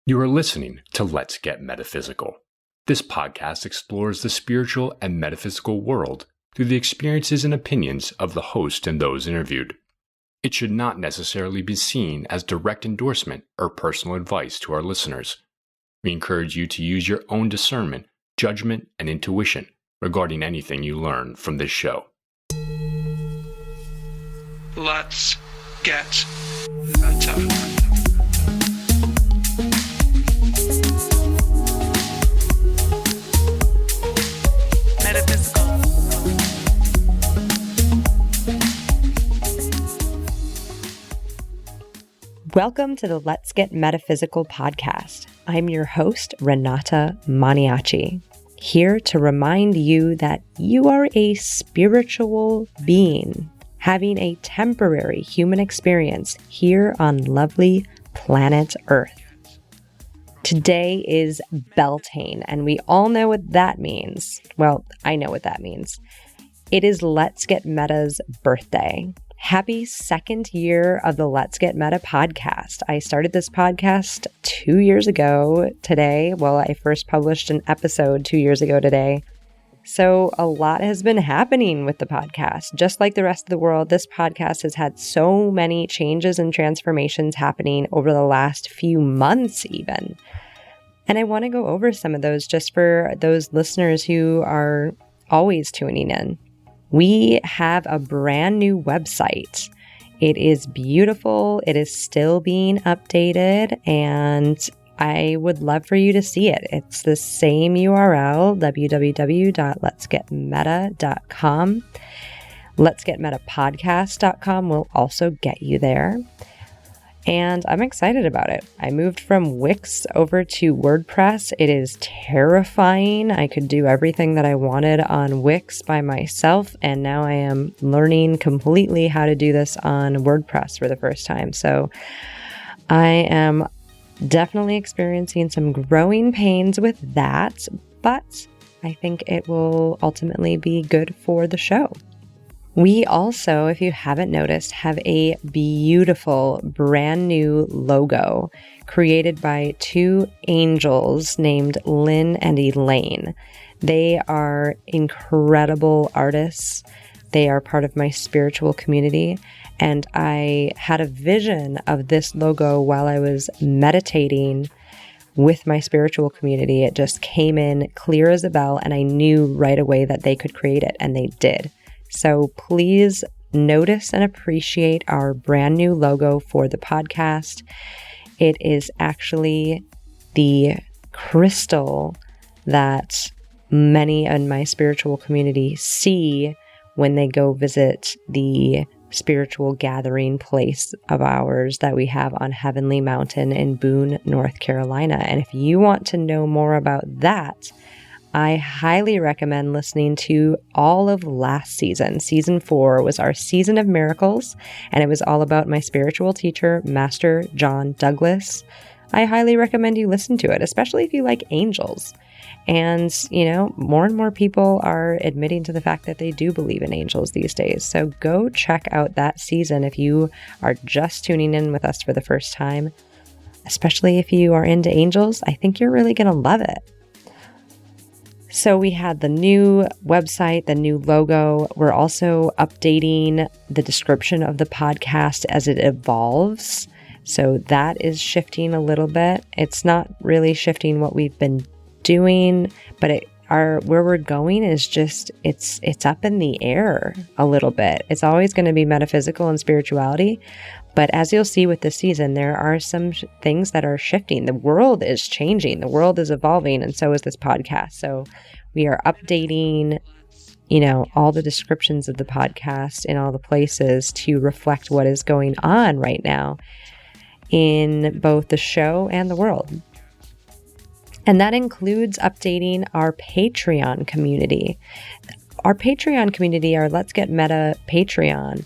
You are listening to Let's Get Metaphysical. This podcast explores the spiritual and metaphysical world through the experiences and opinions of the host and those interviewed. It should not necessarily be seen as direct endorsement or personal advice to our listeners. We encourage you to use your own discernment, judgment, and intuition regarding anything you learn from this show. Let's get meta. Welcome to the Let's Get Metaphysical Podcast. I'm your host, Renata Maniaci, here to remind you that you are a spiritual being having a temporary human experience here on lovely planet Earth. Today is Beltane, and we all know what that means. Well, I know what that means. It is Let's Get Meta's birthday. Happy second year of the Let's Get Meta podcast. I started this podcast 2 years ago today. Well, I first published an episode 2 years ago today. So a lot has been happening with the podcast. Just like the rest of the world, this podcast has had so many changes and transformations happening over the last few months even. And I want to go over some of those just for those listeners who are always tuning in. We have a brand new website. It is beautiful. It is still being updated, and I would love for you to see it. It's the same URL, www.letsgetmeta.com. Letsgetmetapodcast.com will also get you there. And I'm excited about it. I moved from Wix over to WordPress. It is terrifying. I could do everything that I wanted on Wix by myself, and now I am learning completely how to do this on WordPress for the first time. So I am definitely experiencing some growing pains with that, but I think it will ultimately be good for the show. We also, if you haven't noticed, have a beautiful brand new logo created by two angels named Lynn and Elaine. They are incredible artists. They are part of my spiritual community. And I had a vision of this logo while I was meditating with my spiritual community. It just came in clear as a bell, and I knew right away that they could create it, and they did. So please notice and appreciate our brand new logo for the podcast. It is actually the crystal that many in my spiritual community see when they go visit the spiritual gathering place of ours that we have on Heavenly Mountain in Boone, North Carolina. And if you want to know more about that, I highly recommend listening to all of last season. Season 4 was our season of miracles, and it was all about my spiritual teacher, Master John Douglas. I highly recommend you listen to it, especially if you like angels. And, more and more people are admitting to the fact that they do believe in angels these days. So go check out that season if you are just tuning in with us for the first time. Especially if you are into angels, I think you're really going to love it. So we had the new website, the new logo. We're also updating the description of the podcast as it evolves. So that is shifting a little bit. It's not really shifting what we've been doing, but where we're going is just, it's up in the air a little bit. It's always going to be metaphysical and spirituality. But as you'll see with this season, there are some things that are shifting. The world is changing. The world is evolving, and so is this podcast. So we are updating, all the descriptions of the podcast in all the places to reflect what is going on right now in both the show and the world. And that includes updating our Patreon community. Our Patreon community, our Let's Get Meta Patreon,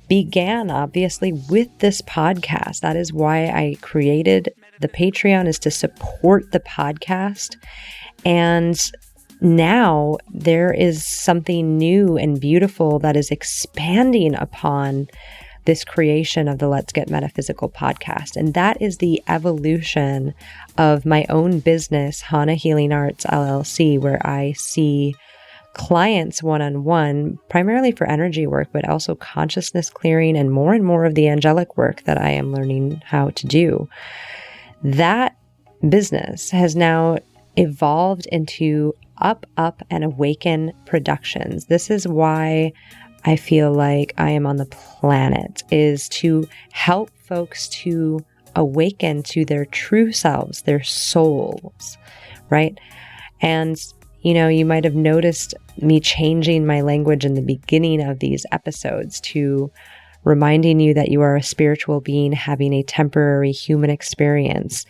began obviously with this podcast. That is why I created the Patreon, is to support the podcast. And now there is something new and beautiful that is expanding upon this creation of the Let's Get Metaphysical podcast. And that is the evolution of my own business, Hana Healing Arts LLC, where I see clients one-on-one, primarily for energy work, but also consciousness clearing and more of the angelic work that I am learning how to do. That business has now evolved into Up and Awaken Productions. This is why I feel like I am on the planet, is to help folks to awaken to their true selves, their souls, right? And, you might have noticed me changing my language in the beginning of these episodes to reminding you that you are a spiritual being having a temporary human experience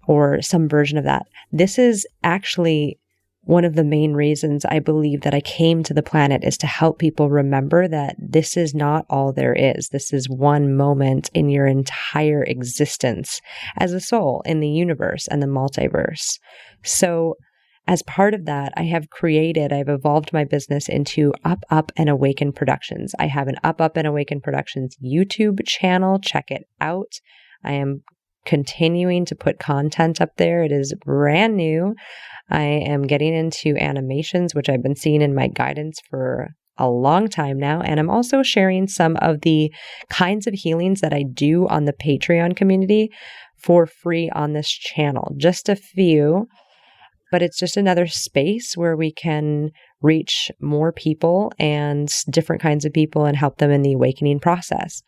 or some version of that. This is actually one of the main reasons I believe that I came to the planet, is to help people remember that this is not all there is. This is one moment in your entire existence as a soul in the universe and the multiverse. So as part of that, I've evolved my business into Up and Awaken Productions. I have an Up and Awaken Productions YouTube channel. Check it out. I am continuing to put content up there. It is brand new. I am getting into animations, which I've been seeing in my guidance for a long time now. And I'm also sharing some of the kinds of healings that I do on the Patreon community for free on this channel. Just a few, but it's just another space where we can reach more people and different kinds of people and help them in the awakening process.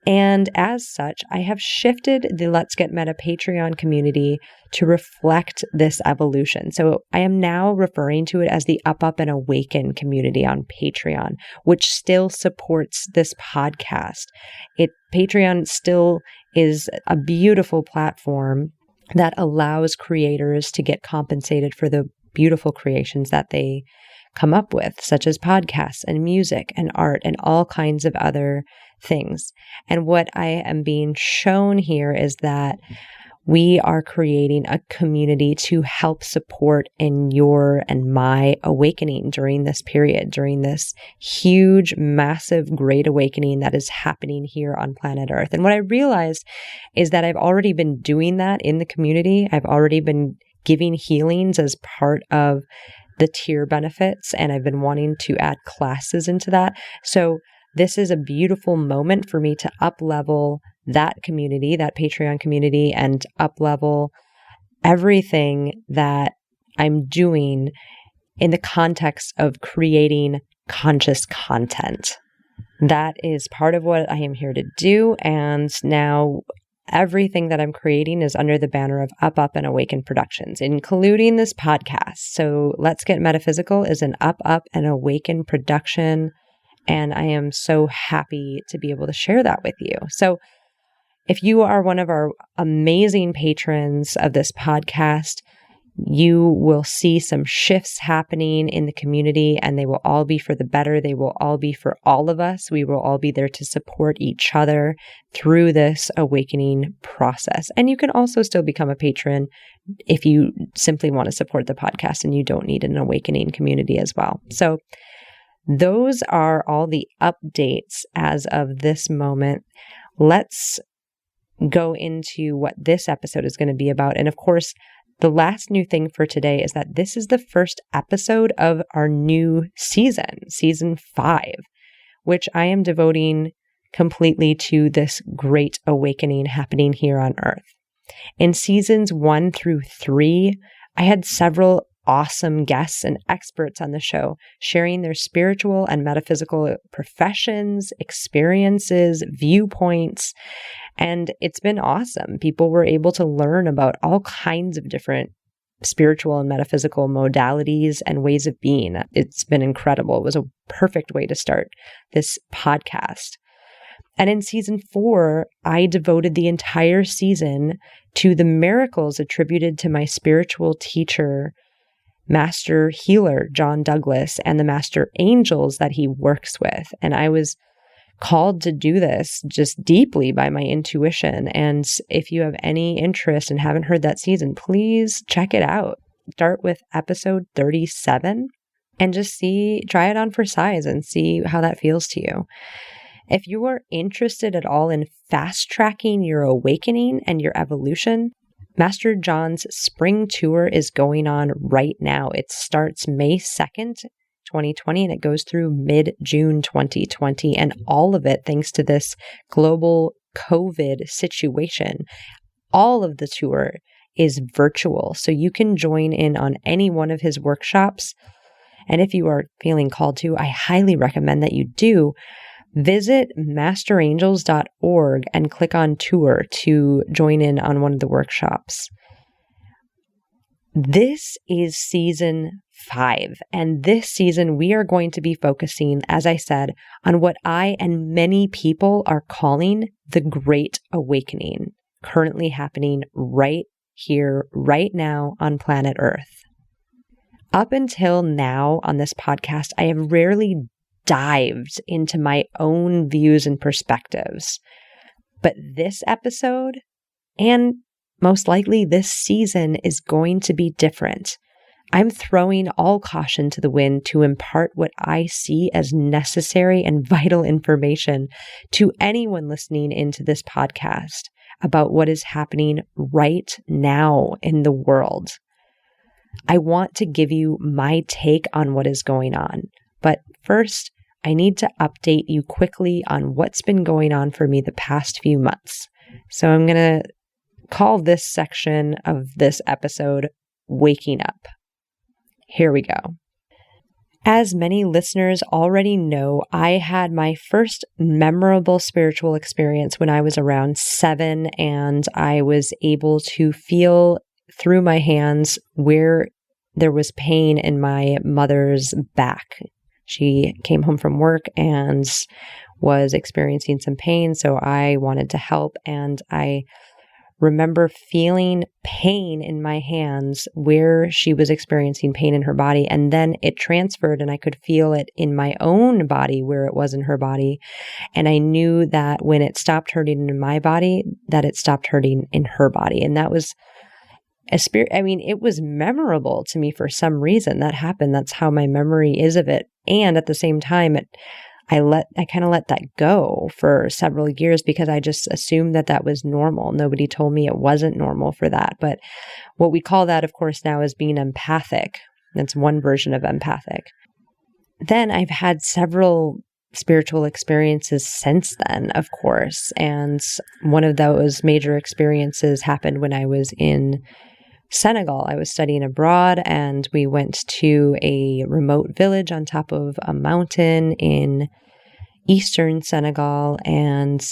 And as such, I have shifted the Let's Get Meta Patreon community to reflect this evolution. So I am now referring to it as the Up and Awaken community on Patreon, which still supports this podcast. Patreon still is a beautiful platform that allows creators to get compensated for the beautiful creations that they come up with, such as podcasts and music and art and all kinds of other things. And what I am being shown here is that we are creating a community to help support in your and my awakening during this period, during this huge, massive, great awakening that is happening here on planet Earth. And what I realized is that I've already been doing that in the community. I've already been giving healings as part of the tier benefits, and I've been wanting to add classes into that. So this is a beautiful moment for me to up-level that community, that Patreon community, and up-level everything that I'm doing in the context of creating conscious content. That is part of what I am here to do, and now everything that I'm creating is under the banner of Up and Awaken Productions, including this podcast. So Let's Get Metaphysical is an Up and Awaken production, and I am so happy to be able to share that with you. So if you are one of our amazing patrons of this podcast, you will see some shifts happening in the community, and they will all be for the better. They will all be for all of us. We will all be there to support each other through this awakening process. And you can also still become a patron if you simply want to support the podcast and you don't need an awakening community as well. So those are all the updates as of this moment. Let's go into what this episode is going to be about. And of course, the last new thing for today is that this is the first episode of our new season 5, which I am devoting completely to this great awakening happening here on Earth. In seasons 1 through 3, I had several awesome guests and experts on the show sharing their spiritual and metaphysical professions, experiences, viewpoints, and it's been awesome. People were able to learn about all kinds of different spiritual and metaphysical modalities and ways of being. It's been incredible. It was a perfect way to start this podcast. And in season 4, I devoted the entire season to the miracles attributed to my spiritual teacher, Master Healer John Douglas, and the Master Angels that he works with. And I was called to do this just deeply by my intuition. And if you have any interest and haven't heard that season, please check it out. Start with episode 37 and just try it on for size and see how that feels to you. If you are interested at all in fast-tracking your awakening and your evolution, Master John's spring tour is going on right now. It starts May 2nd, 2020, and it goes through mid-June 2020, and all of it thanks to this global COVID situation. All of the tour is virtual, so you can join in on any one of his workshops. And if you are feeling called to, I highly recommend that you do. Visit masterangels.org and click on tour to join in on one of the workshops. This is season 5, and this season we are going to be focusing, as I said, on what I and many people are calling the Great Awakening, currently happening right here, right now on planet Earth. Up until now on this podcast, I have rarely dived into my own views and perspectives. But this episode, and most likely this season, is going to be different. I'm throwing all caution to the wind to impart what I see as necessary and vital information to anyone listening into this podcast about what is happening right now in the world. I want to give you my take on what is going on. But first, I need to update you quickly on what's been going on for me the past few months. So I'm going to call this section of this episode Waking Up. Here we go. As many listeners already know, I had my first memorable spiritual experience when I was around 7, and I was able to feel through my hands where there was pain in my mother's back. She came home from work and was experiencing some pain, so I wanted to help, and I remember feeling pain in my hands where she was experiencing pain in her body, and then it transferred and I could feel it in my own body where it was in her body, and I knew that when it stopped hurting in my body, that it stopped hurting in her body, and that was it was memorable to me for some reason. That happened. That's how my memory is of it. And at the same time, I kind of let that go for several years because I just assumed that that was normal. Nobody told me it wasn't normal for that. But what we call that, of course, now is being empathic. That's one version of empathic. Then I've had several spiritual experiences since then, of course. And one of those major experiences happened when I was in Senegal. I was studying abroad, and we went to a remote village on top of a mountain in eastern Senegal, and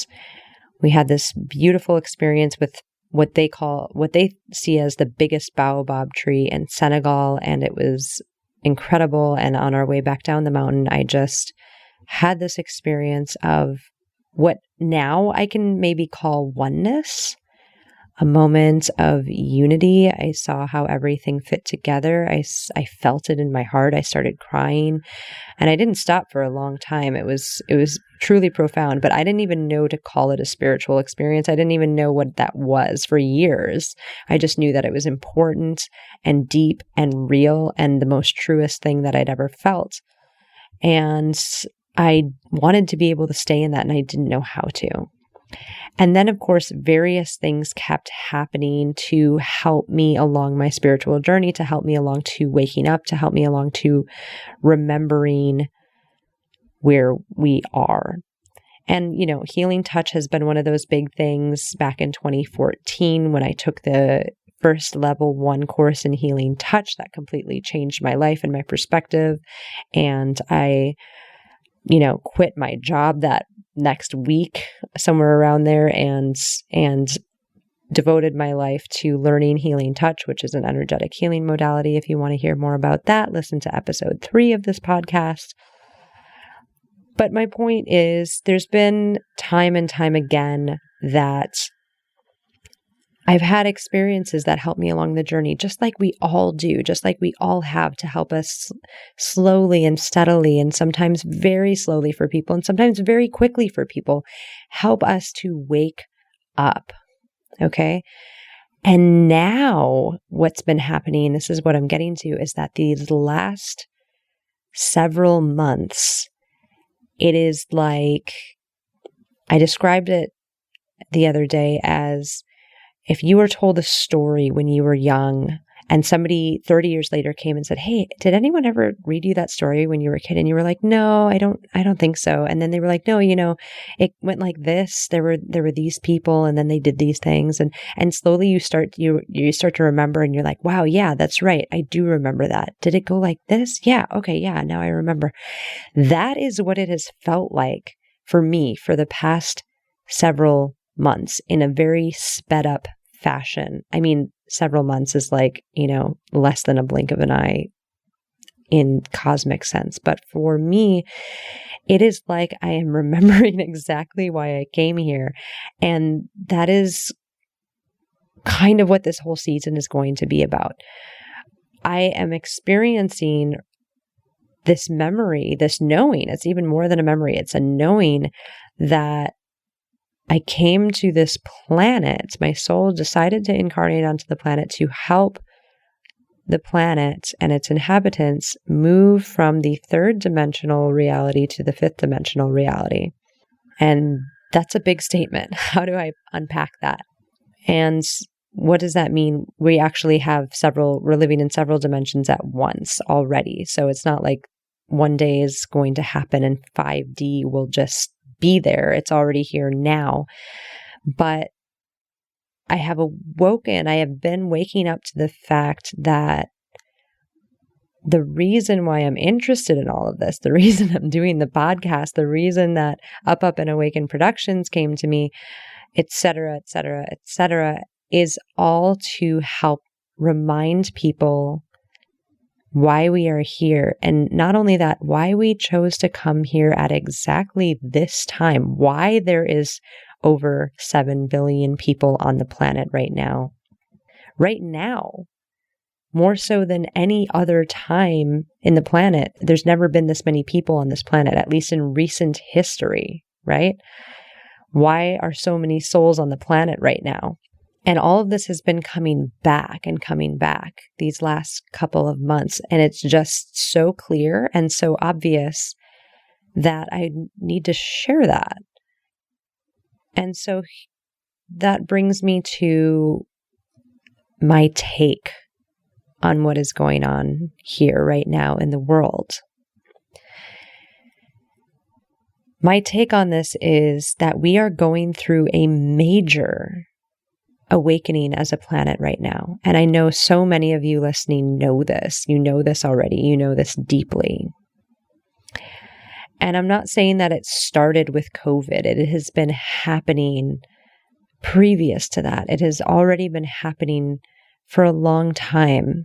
we had this beautiful experience with what they see as the biggest baobab tree in Senegal, and it was incredible. And on our way back down the mountain, I just had this experience of what now I can maybe call oneness. A moment of unity. I saw how everything fit together. I felt it in my heart. I started crying, and I didn't stop for a long time. It was truly profound, but I didn't even know to call it a spiritual experience. I didn't even know what that was for years. I just knew that it was important and deep and real and the most truest thing that I'd ever felt. And I wanted to be able to stay in that, and I didn't know how to. And then, of course, various things kept happening to help me along my spiritual journey, to help me along to waking up, to help me along to remembering where we are. And, Healing Touch has been one of those big things back in 2014 when I took the first level 1 course in Healing Touch. That completely changed my life and my perspective. And I, quit my job that next week, somewhere around there, and devoted my life to learning Healing Touch, which is an energetic healing modality. If you want to hear more about that, listen to episode 3 of this podcast. But my point is, there's been time and time again that I've had experiences that help me along the journey, just like we all do, just like we all have, to help us slowly and steadily, and sometimes very slowly for people, and sometimes very quickly for people, help us to wake up. Okay? And now what's been happening, this is what I'm getting to, is that these last several months, it is like I described it the other day as if you were told a story when you were young and somebody 30 years later came and said, "Hey, did anyone ever read you that story when you were a kid?" And you were like, "No, I don't think so." And then they were like, "No, it went like this. There were these people and then they did these things." And slowly you start to remember and you're like, "Wow, yeah, that's right. I do remember that. Did it go like this? Yeah. Okay. Yeah. Now I remember." That is what it has felt like for me for the past several months in a very sped up fashion. I mean, several months is like, less than a blink of an eye in cosmic sense. But for me, it is like I am remembering exactly why I came here. And that is kind of what this whole season is going to be about. I am experiencing this memory, this knowing. It's even more than a memory. It's a knowing that I came to this planet. My soul decided to incarnate onto the planet to help the planet and its inhabitants move from the third dimensional reality to the fifth dimensional reality. And that's a big statement. How do I unpack that? And what does that mean? We actually have we're living in several dimensions at once already. So it's not like one day is going to happen and 5D will just be there. It's already here now. But I have been waking up to the fact that the reason why I'm interested in all of this, the reason I'm doing the podcast, the reason that Up and Awaken Productions came to me, et cetera, is all to help remind people why we are here. And not only that, why we chose to come here at exactly this time, why there is over 7 billion people on the planet right now. Right now, more so than any other time in the planet, there's never been this many people on this planet, at least in recent history, right? Why are so many souls on the planet right now? And all of this has been coming back these last couple of months. And it's just so clear and so obvious that I need to share that. And so that brings me to my take on what is going on here right now in the world. My take on this is that we are going through a major awakening as a planet right now. And I know so many of you listening know this. You know this already. You know this deeply. And I'm not saying that it started with COVID. It has been happening previous to that. It has already been happening for a long time.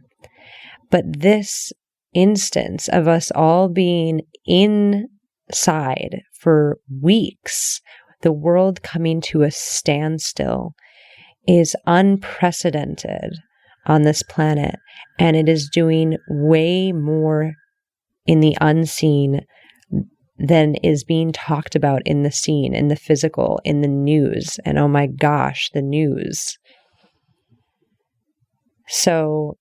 But this instance of us all being inside for weeks, the world coming to a standstill, is unprecedented on this planet, and it is doing way more in the unseen than is being talked about in the seen, in the physical, in the news. And oh my gosh, the news. So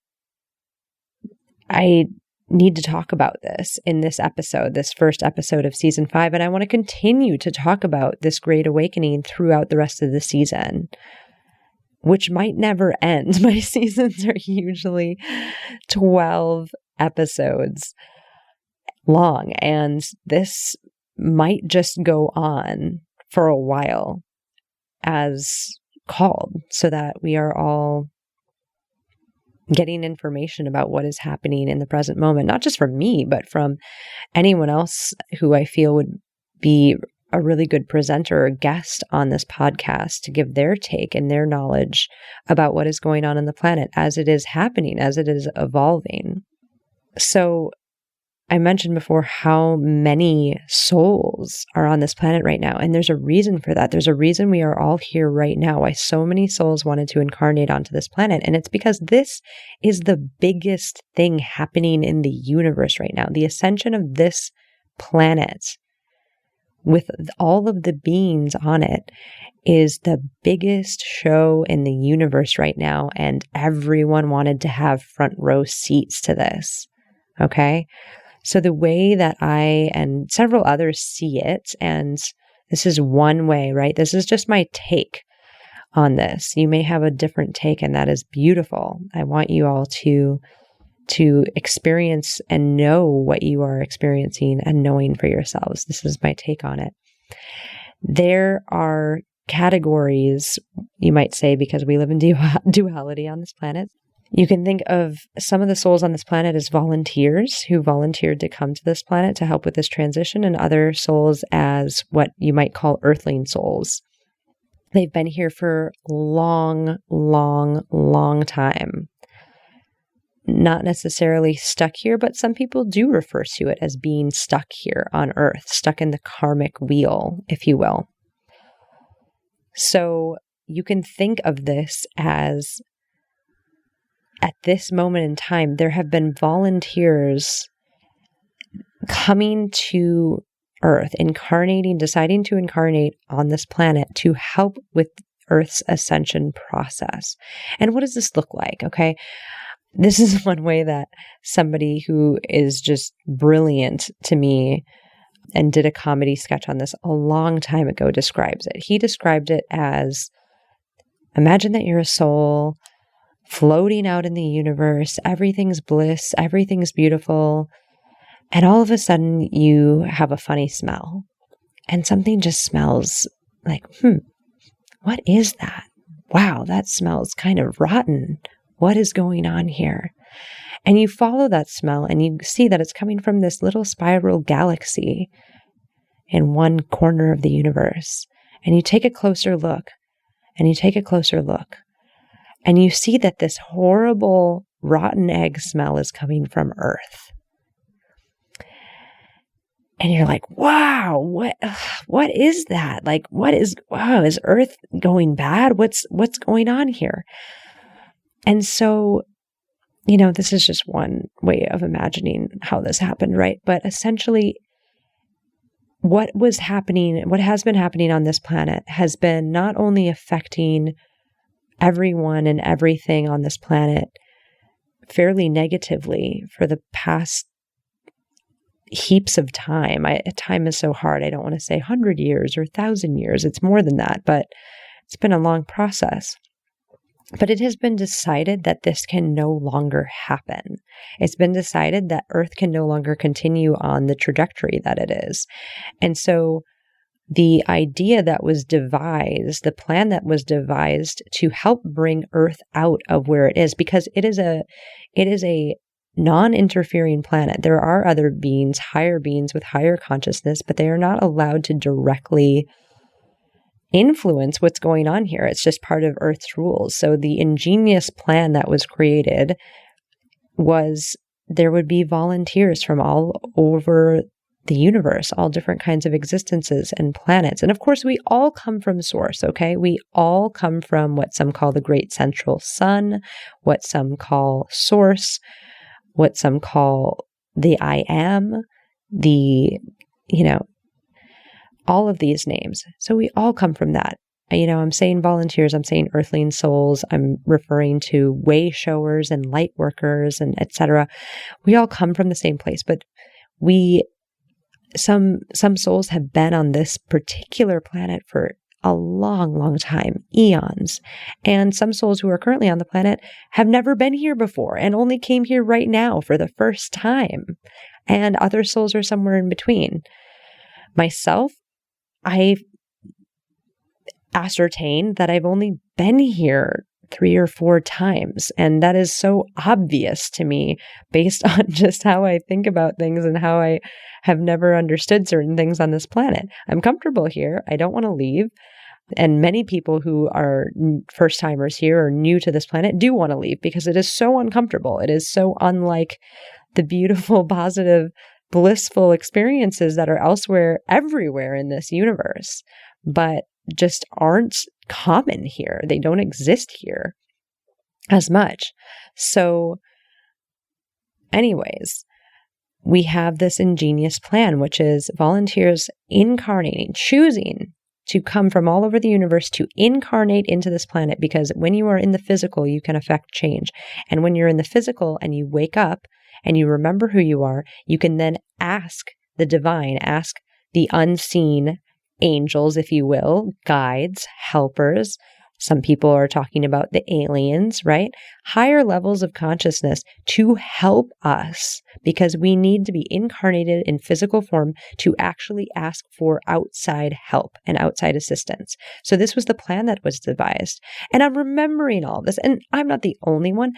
I need to talk about this in this episode, this first episode of season 5, and I want to continue to talk about this great awakening throughout the rest of the season, which might never end. My seasons are usually 12 episodes long, and this might just go on for a while as called, so that we are all getting information about what is happening in the present moment, not just from me, but from anyone else who I feel would be a really good presenter or guest on this podcast to give their take and their knowledge about what is going on the planet as it is happening, as it is evolving. So I mentioned before how many souls are on this planet right now. And there's a reason for that. There's a reason we are all here right now, why so many souls wanted to incarnate onto this planet. And it's because this is the biggest thing happening in the universe right now. The ascension of this planet with all of the beings on it is the biggest show in the universe right now. And everyone wanted to have front row seats to this. Okay? So the way that I and several others see it, and This is one way, right? This is just my take on this. You may have a different take, and that is beautiful. I want you all to experience and know what you are experiencing and knowing for yourselves. This is my take on it. There are categories, you might say, because we live in duality on this planet. You can think of some of the souls on this planet as volunteers who volunteered to come to this planet to help with this transition, and other souls as what you might call earthling souls. They've been here for long time. Not necessarily stuck here, but some people do refer to it as being stuck here on Earth, stuck in the karmic wheel, if you will. So you can think of this as, at this moment in time, there have been volunteers coming to Earth, deciding to incarnate on this planet to help with Earth's ascension process. And what does this look like? Okay. This is one way that somebody who is just brilliant to me and did a comedy sketch on this a long time ago describes it. He described it as, imagine that you're a soul floating out in the universe. Everything's bliss. Everything's beautiful. And all of a sudden you have a funny smell, and something just smells like, what is that? Wow, that smells kind of rotten. What is going on here? And you follow that smell and you see that it's coming from this little spiral galaxy in one corner of the universe. And you take a closer look, and you take a closer look, and you see that this horrible rotten egg smell is coming from Earth. And you're like, wow, what is that? Like, is Earth going bad? What's going on here? And so, this is just one way of imagining how this happened, right? But essentially, what has been happening on this planet has been not only affecting everyone and everything on this planet fairly negatively for the past heaps of time. Time is so hard. I don't want to say 100 years or 1,000 years. It's more than that, but it's been a long process. But it has been decided that this can no longer happen. It's been decided that Earth can no longer continue on the trajectory that it is. And so the idea that was devised, the plan that was devised to help bring Earth out of where it is, because it is a non-interfering planet. There are other beings, higher beings with higher consciousness, but they are not allowed to directly influence what's going on here. It's just part of Earth's rules. So the ingenious plan that was created was there would be volunteers from all over the universe, all different kinds of existences and planets. And of course, we all come from source, okay? We all come from what some call the great central sun, what some call source, what some call the I am, all of these names. So we all come from that. I'm saying volunteers, I'm saying earthling souls, I'm referring to way showers and light workers and etc. We all come from the same place, but some souls have been on this particular planet for a long time, eons. And some souls who are currently on the planet have never been here before and only came here right now for the first time. And other souls are somewhere in between. Myself, I've ascertained that I've only been here 3 or 4 times. And that is so obvious to me based on just how I think about things and how I have never understood certain things on this planet. I'm comfortable here. I don't want to leave. And many people who are first timers here or new to this planet do want to leave because it is so uncomfortable. It is so unlike the beautiful, positive, blissful experiences that are everywhere in this universe, but just aren't common here. They don't exist here as much. So anyways, we have this ingenious plan, which is volunteers incarnating, choosing to come from all over the universe to incarnate into this planet, because when you are in the physical, you can affect change. And when you're in the physical and you wake up and you remember who you are, you can then ask the divine, ask the unseen angels, if you will, guides, helpers. Some people are talking about the aliens, right? Higher levels of consciousness to help us, because we need to be incarnated in physical form to actually ask for outside help and outside assistance. So this was the plan that was devised. And I'm remembering all this, and I'm not the only one.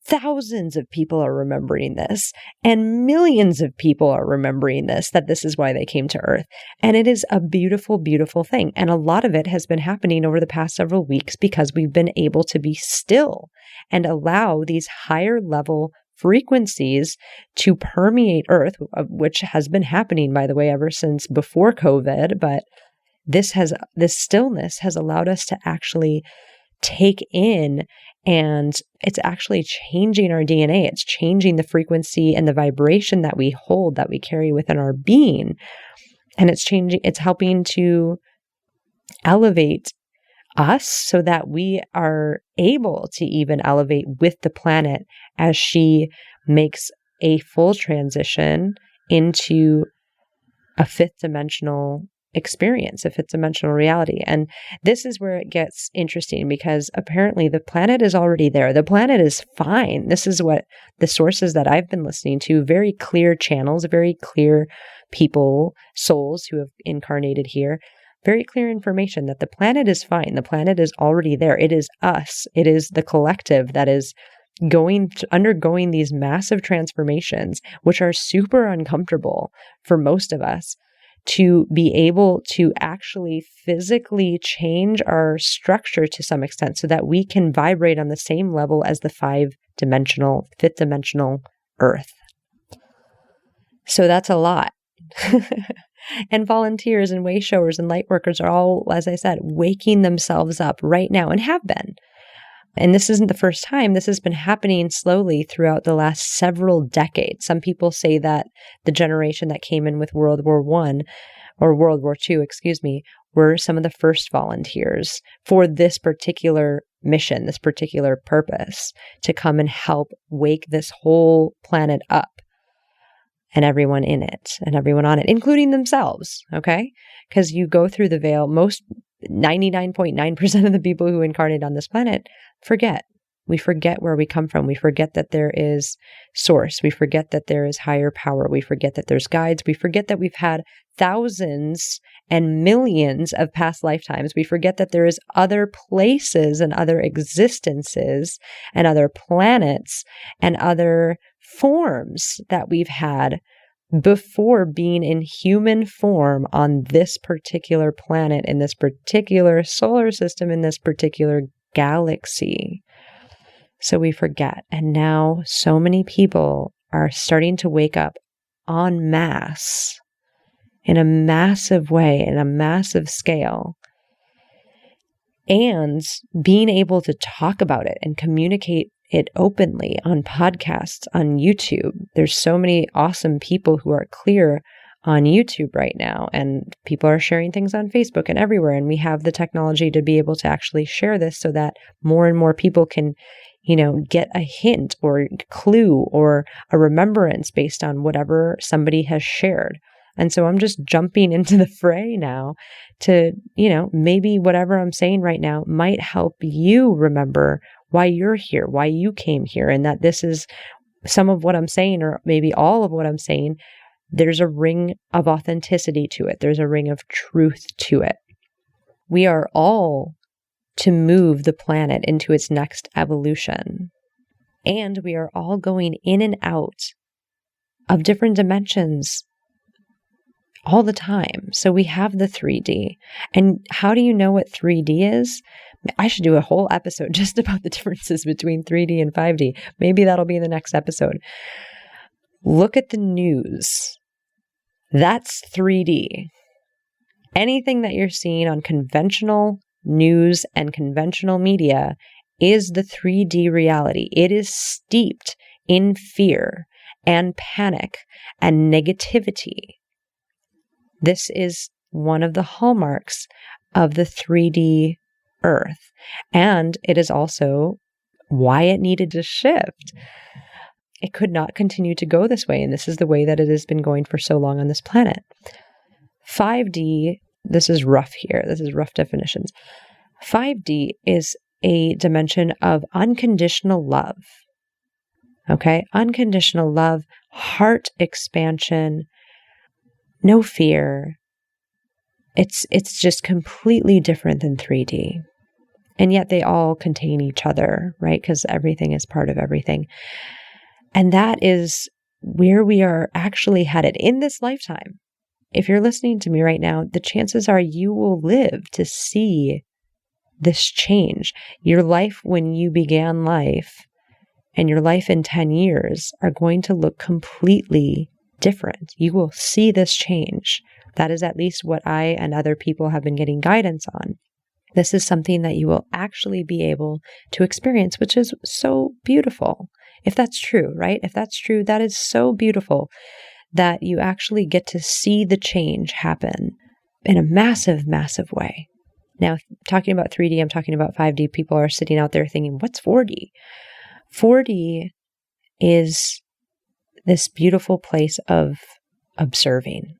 Thousands of people are remembering this, and millions of people are remembering this, that this is why they came to Earth. And it is a beautiful, beautiful thing. And a lot of it has been happening over the past several weeks because we've been able to be still and allow these higher level frequencies to permeate Earth, which has been happening, by the way, ever since before COVID. But this stillness has allowed us to actually take in, and it's actually changing our DNA. It's changing the frequency and the vibration that we hold, that we carry within our being. And it's helping to elevate us so that we are able to even elevate with the planet as she makes a full transition into a fifth dimensional experience, a fifth dimensional reality. And this is where it gets interesting, because apparently the planet is already there. The planet is fine. This is what the sources that I've been listening to, very clear channels, very clear people, souls who have incarnated here, very clear information that the planet is fine. The planet is already there. It is us. It is the collective that is undergoing these massive transformations, which are super uncomfortable for most of us, to be able to actually physically change our structure to some extent so that we can vibrate on the same level as the fifth dimensional Earth. So that's a lot. And volunteers and way showers and light workers are all, as I said, waking themselves up right now, and have been. And this isn't the first time. This has been happening slowly throughout the last several decades. Some people say that the generation that came in with World War I, or World War II, were some of the first volunteers for this particular mission, this particular purpose, to come and help wake this whole planet up, and everyone in it, and everyone on it, including themselves, okay? Because you go through the veil, 99.9% of the people who incarnate on this planet forget. We forget where we come from. We forget that there is source. We forget that there is higher power. We forget that there's guides. We forget that we've had thousands and millions of past lifetimes. We forget that there is other places and other existences and other planets and other forms that we've had before being in human form on this particular planet, in this particular solar system, in this particular galaxy. So we forget. And now so many people are starting to wake up en masse, in a massive way, in a massive scale, and being able to talk about it and communicate it openly on podcasts, on YouTube. There's so many awesome people who are clear on YouTube right now, and people are sharing things on Facebook and everywhere. And we have the technology to be able to actually share this so that more and more people can, get a hint or clue or a remembrance based on whatever somebody has shared. And so I'm just jumping into the fray now to, maybe whatever I'm saying right now might help you remember why you're here, why you came here, and that this is some of what I'm saying, or maybe all of what I'm saying. There's a ring of authenticity to it. There's a ring of truth to it. We are all to move the planet into its next evolution. And we are all going in and out of different dimensions all the time. So we have the 3D. And how do you know what 3D is? I should do a whole episode just about the differences between 3D and 5D. Maybe that'll be the next episode. Look at the news. That's 3D. Anything that you're seeing on conventional news and conventional media is the 3D reality. It is steeped in fear and panic and negativity. This is one of the hallmarks of the 3D Earth. And it is also why it needed to shift. It could not continue to go this way. And this is the way that it has been going for so long on this planet. 5D this is rough here. This is rough definitions. 5D is a dimension of unconditional love. Okay? Unconditional love, heart expansion, no fear. It's just completely different than 3D. And yet they all contain each other, right? Because everything is part of everything. And that is where we are actually headed in this lifetime. If you're listening to me right now, the chances are you will live to see this change. Your life when you began life and your life in 10 years are going to look completely different. You will see this change. That is at least what I and other people have been getting guidance on. This is something that you will actually be able to experience, which is so beautiful. If that's true, right? If that's true, that is so beautiful that you actually get to see the change happen in a massive, massive way. Now, talking about 3D, I'm talking about 5D. People are sitting out there thinking, what's 4D? 4D is this beautiful place of observing.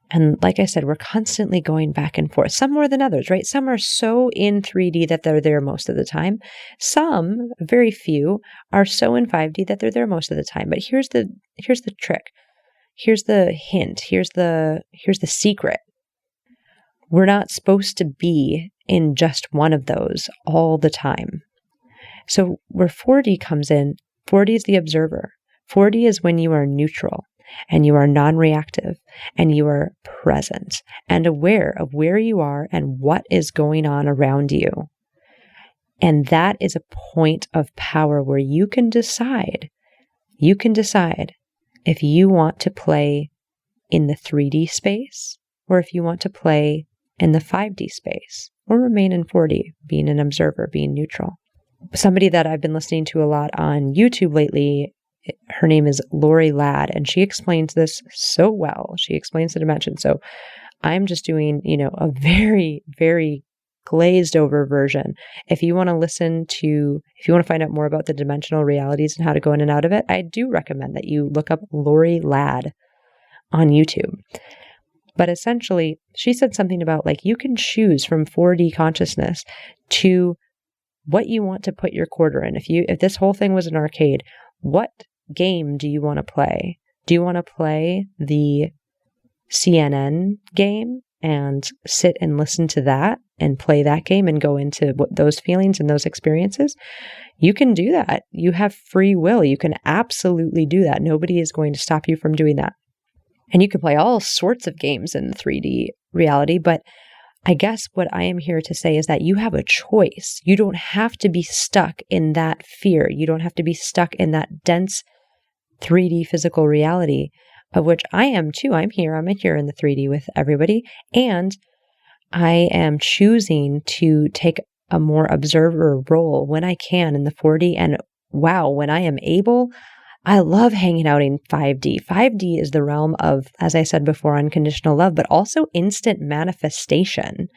And like I said, we're constantly going back and forth, some more than others, right? Some are so in 3D that they're there most of the time. Some, very few, are so in 5D that they're there most of the time. But here's the trick. Here's the hint. Here's the secret. We're not supposed to be in just one of those all the time. So where 4D comes in, 4D is the observer. 4D is when you are neutral. And you are non-reactive, and you are present and aware of where you are and what is going on around you. And that is a point of power where you can decide if you want to play in the 3D space or if you want to play in the 5D space or remain in 4D, being an observer, being neutral. Somebody that I've been listening to a lot on YouTube lately, her name is Lori Ladd, and she explains this so well. She explains the dimension. So I'm just doing, a very, very glazed over version. If you want to find out more about the dimensional realities and how to go in and out of it, I do recommend that you look up Lori Ladd on YouTube. But essentially, she said something about you can choose from 4D consciousness to what you want to put your quarter in. If this whole thing was an arcade, what game do you want to play? Do you want to play the CNN game and sit and listen to that and play that game and go into those feelings and those experiences? You can do that. You have free will. You can absolutely do that. Nobody is going to stop you from doing that. And you can play all sorts of games in the 3D reality, but I guess what I am here to say is that you have a choice. You don't have to be stuck in that fear. You don't have to be stuck in that dense 3D physical reality, of which I am too. I'm here in the 3D with everybody. And I am choosing to take a more observer role when I can in the 4D. And wow, when I am able, I love hanging out in 5D. 5D is the realm of, as I said before, unconditional love, but also instant manifestation.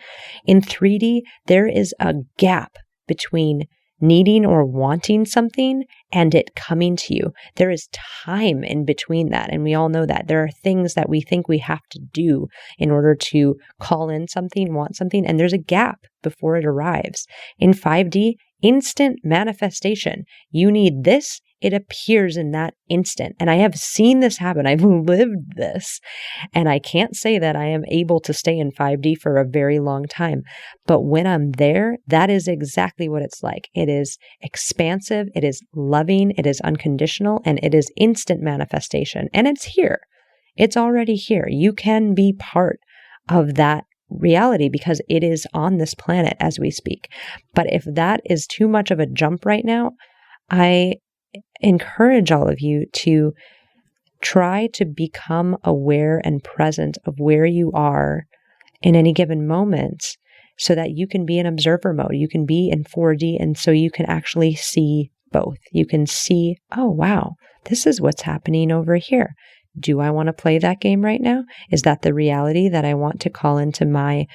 In 3D, there is a gap between needing or wanting something and it coming to you. There is time in between that. And we all know that there are things that we think we have to do in order to call in something, want something, and there's a gap before it arrives. In 5D, instant manifestation. You need this, it appears in that instant. And I have seen this happen. I've lived this. And I can't say that I am able to stay in 5D for a very long time. But when I'm there, that is exactly what it's like. It is expansive, it is loving, it is unconditional, and it is instant manifestation. And it's here. It's already here. You can be part of that reality because it is on this planet as we speak. But if that is too much of a jump right now, I encourage all of you to try to become aware and present of where you are in any given moment so that you can be in observer mode. You can be in 4D, and so you can actually see both. You can see, oh, wow, this is what's happening over here. Do I want to play that game right now? Is that the reality that I want to call into my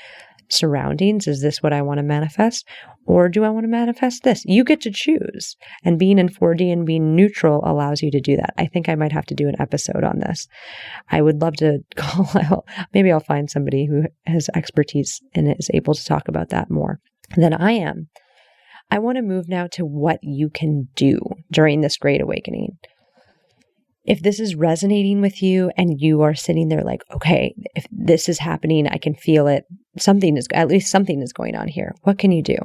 surroundings? Is this what I want to manifest? Or do I want to manifest this? You get to choose. And being in 4D and being neutral allows you to do that. I think I might have to do an episode on this. I would love to call out, maybe I'll find somebody who has expertise and is able to talk about that more than I am. I want to move now to what you can do during this Great Awakening. If this is resonating with you and you are sitting there like, okay, if this is happening, I can feel it. At least something is going on here. What can you do?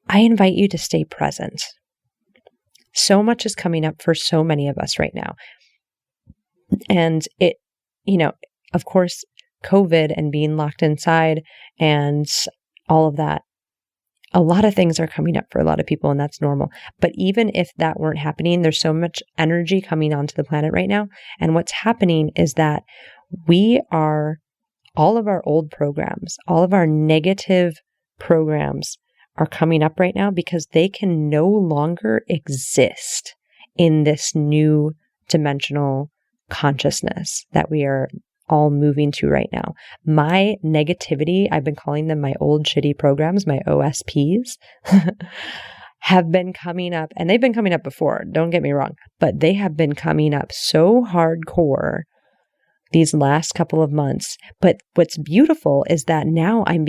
I invite you to stay present. So much is coming up for so many of us right now. And it, of course, COVID and being locked inside and all of that, a lot of things are coming up for a lot of people, and that's normal. But even if that weren't happening, there's so much energy coming onto the planet right now. And what's happening is that all of our old programs, all of our negative programs are coming up right now because they can no longer exist in this new dimensional consciousness that we are all moving to right now. My negativity, I've been calling them my old shitty programs, my OSPs, have been coming up, and they've been coming up before, don't get me wrong, but they have been coming up so hardcore these last couple of months. But what's beautiful is that now I'm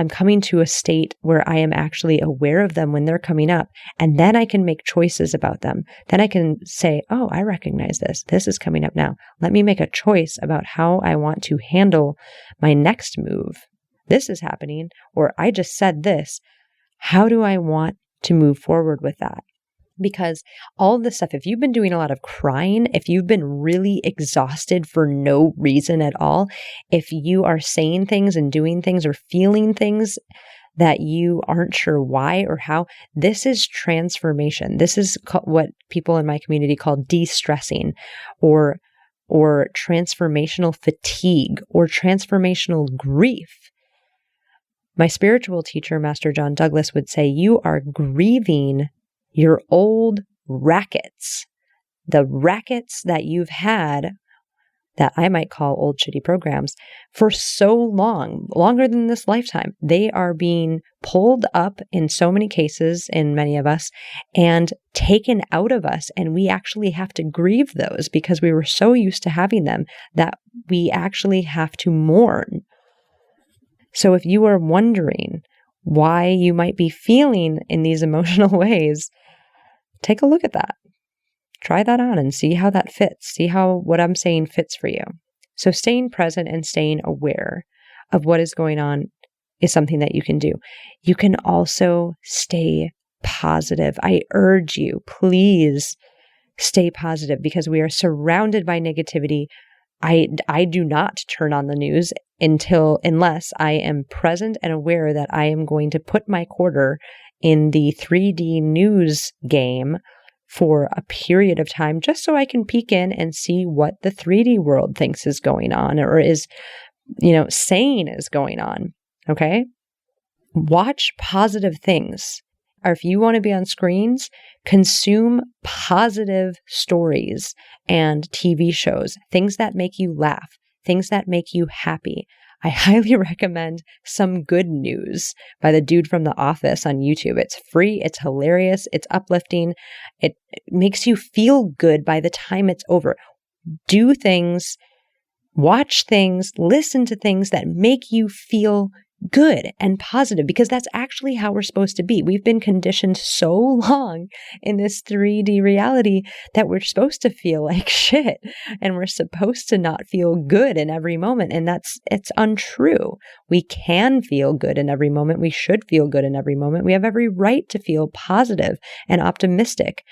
coming to a state where I am actually aware of them when they're coming up, and then I can make choices about them. Then I can say, oh, I recognize this. This is coming up now. Let me make a choice about how I want to handle my next move. This is happening, or I just said this. How do I want to move forward with that? Because all of this stuff, if you've been doing a lot of crying, if you've been really exhausted for no reason at all, if you are saying things and doing things or feeling things that you aren't sure why or how, this is transformation. This is what people in my community call de-stressing or transformational fatigue or transformational grief. My spiritual teacher, Master John Douglas, would say, you are grieving your old rackets, the rackets that you've had that I might call old shitty programs for so long, longer than this lifetime. They are being pulled up in so many cases in many of us and taken out of us. And we actually have to grieve those because we were so used to having them that we actually have to mourn. So if you are wondering why you might be feeling in these emotional ways, take a look at that. Try that on and see how that fits. See how what I'm saying fits for you. So staying present and staying aware of what is going on is something that you can do. You can also stay positive. I urge you, please stay positive because we are surrounded by negativity. I do not turn on the news unless I am present and aware that I am going to put my quarter in the 3D news game for a period of time, just so I can peek in and see what the 3D world thinks is going on or is, saying is going on. Okay. Watch positive things. Or if you want to be on screens, consume positive stories and TV shows, things that make you laugh, things that make you happy. I highly recommend Some Good News by the dude from The Office on YouTube. It's free, it's hilarious, it's uplifting, it makes you feel good by the time it's over. Do things, watch things, listen to things that make you feel good and positive, because that's actually how we're supposed to be. We've been conditioned so long in this 3D reality that we're supposed to feel like shit and we're supposed to not feel good in every moment. And it's untrue. We can feel good in every moment. We should feel good in every moment. We have every right to feel positive and optimistic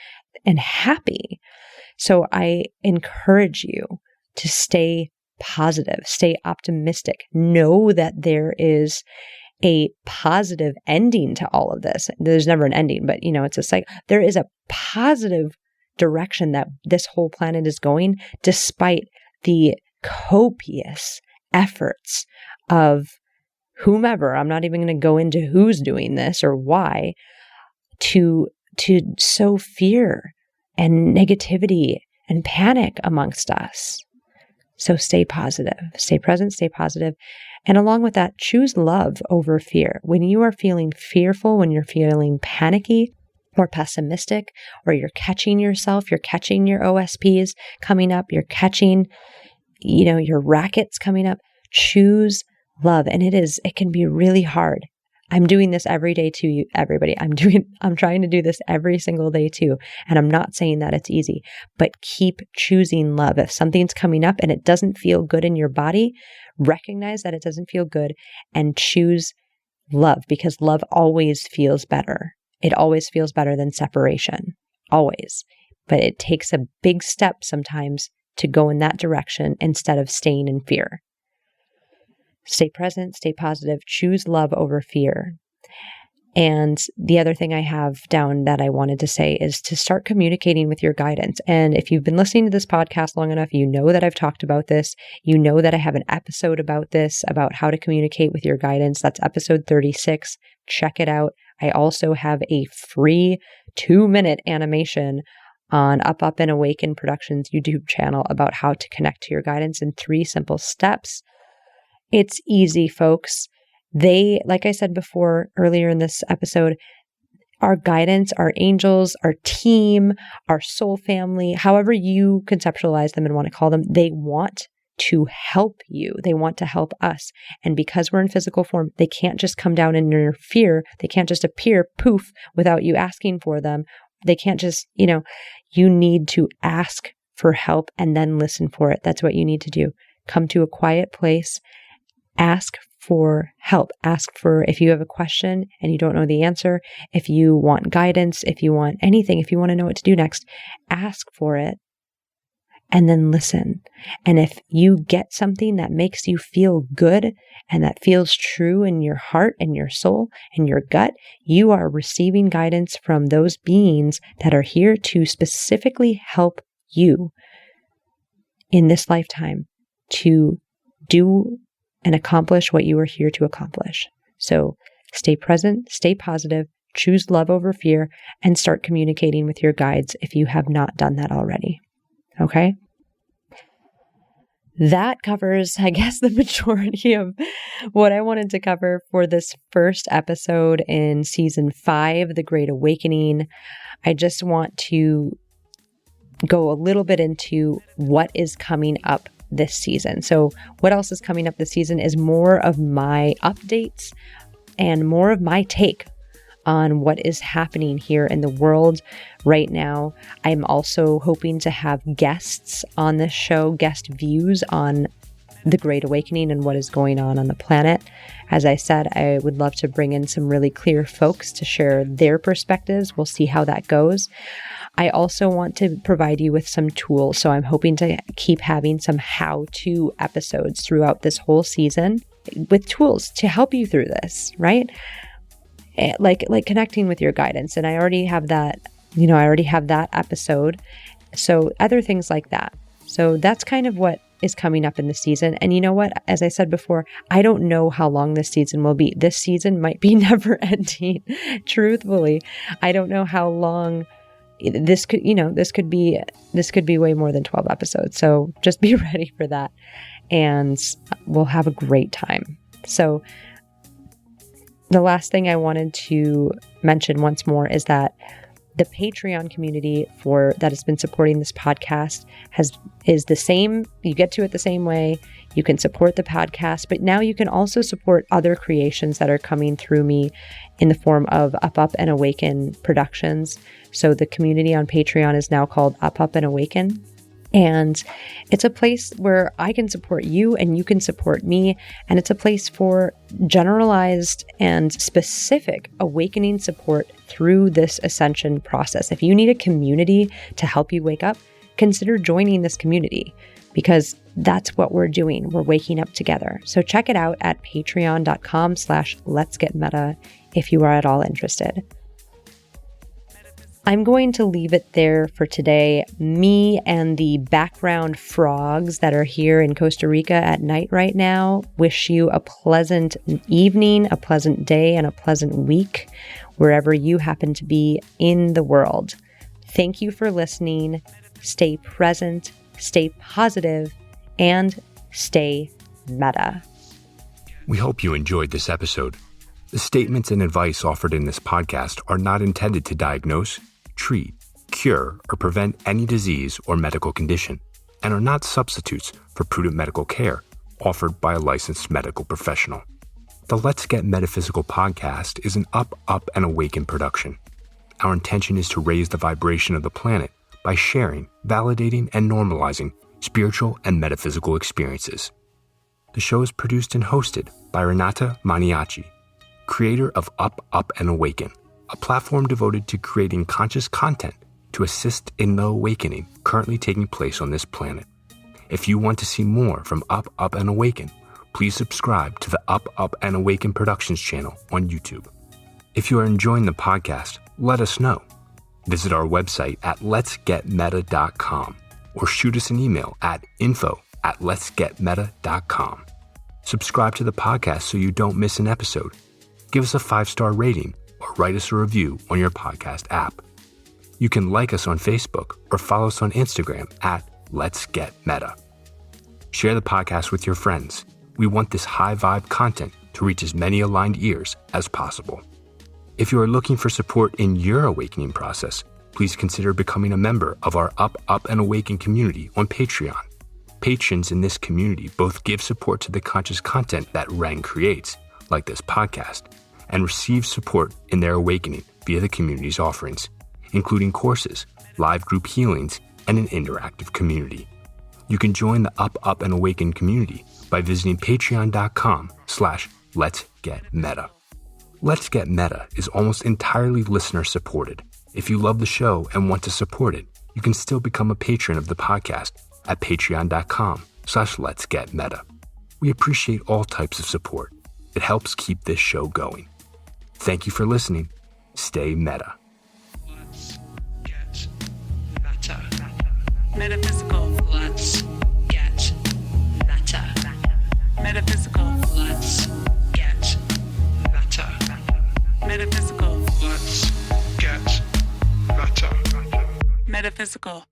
and happy. So I encourage you to stay positive, stay optimistic, know that there is a positive ending to all of this. There's never an ending, but it's a cycle. There is a positive direction that this whole planet is going, despite the copious efforts of whomever. I'm not even going to go into who's doing this or why, to sow fear and negativity and panic amongst us. So stay positive, stay present, stay positive. And along with that, choose love over fear. When you are feeling fearful, when you're feeling panicky or pessimistic, or you're catching yourself, you're catching your OSPs coming up, you're catching, your rackets coming up, choose love. And it can be really hard. I'm doing this every day too, everybody. I'm trying to do this every single day too. And I'm not saying that it's easy, but keep choosing love. If something's coming up and it doesn't feel good in your body, recognize that it doesn't feel good and choose love, because love always feels better. It always feels better than separation, always. But it takes a big step sometimes to go in that direction instead of staying in fear. Stay present, stay positive, choose love over fear. And the other thing I have down that I wanted to say is to start communicating with your guidance. And if you've been listening to this podcast long enough, you know that I've talked about this. You know that I have an episode about this, about how to communicate with your guidance. That's episode 36. Check it out. I also have a free 2-minute animation on Up and Awaken Productions YouTube channel about how to connect to your guidance in 3 simple steps. It's easy, folks. Like I said before earlier in this episode, our guidance, our angels, our team, our soul family, however you conceptualize them and want to call them, they want to help you. They want to help us. And because we're in physical form, they can't just come down and interfere. They can't just appear poof without you asking for them. They can't just, you need to ask for help and then listen for it. That's what you need to do. Come to a quiet place. Ask for help. Ask for, if you have a question and you don't know the answer, if you want guidance, if you want anything, if you want to know what to do next, ask for it and then listen. And if you get something that makes you feel good and that feels true in your heart and your soul and your gut, you are receiving guidance from those beings that are here to specifically help you in this lifetime to do and accomplish what you are here to accomplish. So stay present, stay positive, choose love over fear, and start communicating with your guides if you have not done that already. Okay? That covers, I guess, the majority of what I wanted to cover for this first episode in season 5, The Great Awakening. I just want to go a little bit into what is coming up this season. So what else is coming up this season is more of my updates and more of my take on what is happening here in the world right now. I'm also hoping to have guests on this show, guest views on the Great Awakening and what is going on the planet. As I said, I would love to bring in some really clear folks to share their perspectives. We'll see how that goes. I also want to provide you with some tools. So I'm hoping to keep having some how-to episodes throughout this whole season with tools to help you through this, right? Like connecting with your guidance. And I already have that, episode. So other things like that. So that's kind of what is coming up in the season. And you know what? As I said before, I don't know how long this season will be. This season might be never ending. Truthfully, I don't know how long this could be way more than 12 episodes. So just be ready for that. And we'll have a great time. So the last thing I wanted to mention once more is that the Patreon community that has been supporting this podcast is the same. You get to it the same way. You can support the podcast, but now you can also support other creations that are coming through me in the form of Up and Awaken Productions. So the community on Patreon is now called Up and Awaken. And it's a place where I can support you and you can support me. And it's a place for generalized and specific awakening support through this ascension process. If you need a community to help you wake up, consider joining this community, because that's what we're doing. We're waking up together. So check it out at patreon.com/letsgetmeta if you are at all interested. I'm going to leave it there for today. Me and the background frogs that are here in Costa Rica at night right now wish you a pleasant evening, a pleasant day, and a pleasant week wherever you happen to be in the world. Thank you for listening. Stay present, stay positive, and stay meta. We hope you enjoyed this episode. The statements and advice offered in this podcast are not intended to diagnose, treat, cure, or prevent any disease or medical condition, and are not substitutes for prudent medical care offered by a licensed medical professional. The Let's Get Metaphysical podcast is an Up, and Awaken production. Our intention is to raise the vibration of the planet by sharing, validating, and normalizing spiritual and metaphysical experiences. The show is produced and hosted by Renata Maniaci, creator of Up, and Awaken, a platform devoted to creating conscious content to assist in the awakening currently taking place on this planet. If you want to see more from Up, and Awaken, please subscribe to the Up, and Awaken Productions channel on YouTube. If you are enjoying the podcast, let us know. Visit our website at letsgetmeta.com or shoot us an email at info@letsgetmeta.com. Subscribe to the podcast so you don't miss an episode. Give us a 5-star rating or write us a review on your podcast app. You can like us on Facebook or follow us on Instagram at Let's Get Meta. Share the podcast with your friends. We want this high vibe content to reach as many aligned ears as possible. If you are looking for support in your awakening process, please consider becoming a member of our Up, and Awaken community on Patreon. Patrons in this community both give support to the conscious content that Ren creates, like this podcast, and receive support in their awakening via the community's offerings, including courses, live group healings, and an interactive community. You can join the Up, and Awaken community by visiting patreon.com/letsgetmeta. Let's Get Meta is almost entirely listener supported. If you love the show and want to support it, you can still become a patron of the podcast at patreon.com/letsgetmeta. We appreciate all types of support. It helps keep this show going. Thank you for listening. Stay meta. Let's get meta. Metaphysical. Let's get meta. Metaphysical. Let's get meta. Metaphysical. Let's get meta. Metaphysical.